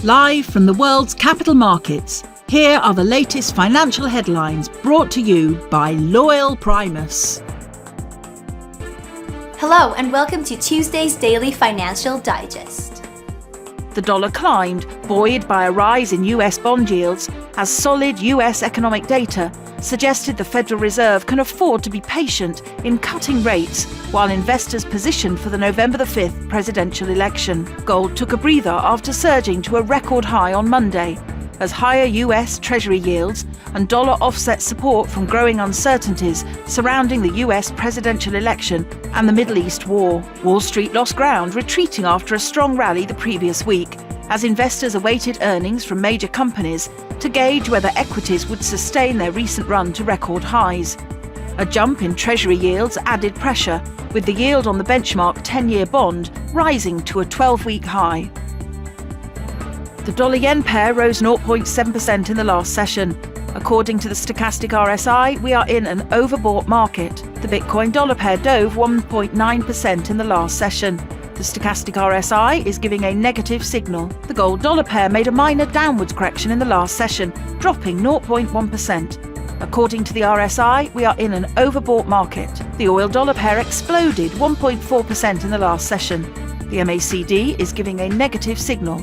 Live from the world's capital markets, here are the latest financial headlines brought to you by loyal Primus. Hello and welcome to Tuesday's Daily Financial Digest. The dollar climbed, buoyed by a rise in US bond yields, as solid US economic data suggested the Federal Reserve can afford to be patient in cutting rates while investors positioned for the November 5th presidential election. Gold took a breather after surging to a record high on Monday, as higher US Treasury yields and dollar offset support from growing uncertainties surrounding the US presidential election and the Middle East war. Wall Street lost ground, retreating after a strong rally the previous week, as investors awaited earnings from major companies to gauge whether equities would sustain their recent run to record highs. A jump in Treasury yields added pressure, with the yield on the benchmark 10-year bond rising to a 12-week high. The dollar-yen pair rose 0.7% in the last session. According to the stochastic RSI, we are in an overbought market. The Bitcoin dollar pair dove 1.9% in the last session. The stochastic RSI is giving a negative signal. The gold dollar pair made a minor downwards correction in the last session, dropping 0.1%. According to the RSI, we are in an overbought market. The oil dollar pair exploded 1.4% in the last session. The MACD is giving a negative signal.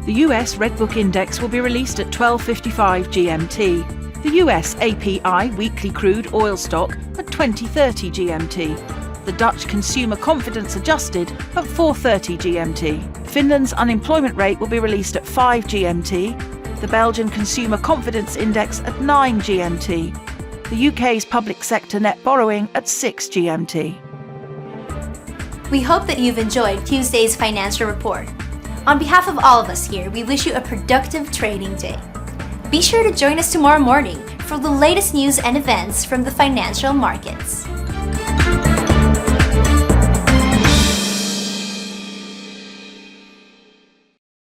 The US Redbook Index will be released at 12:55 GMT. The US API weekly crude oil stock at 20:30 GMT. The Dutch Consumer Confidence Adjusted at 4:30 GMT. Finland's unemployment rate will be released at 5 GMT. The Belgian Consumer Confidence Index at 9 GMT. The UK's public sector net borrowing at 6 GMT. We hope that you've enjoyed Tuesday's financial report. On behalf of all of us here, we wish you a productive trading day. Be sure to join us tomorrow morning for the latest news and events from the financial markets.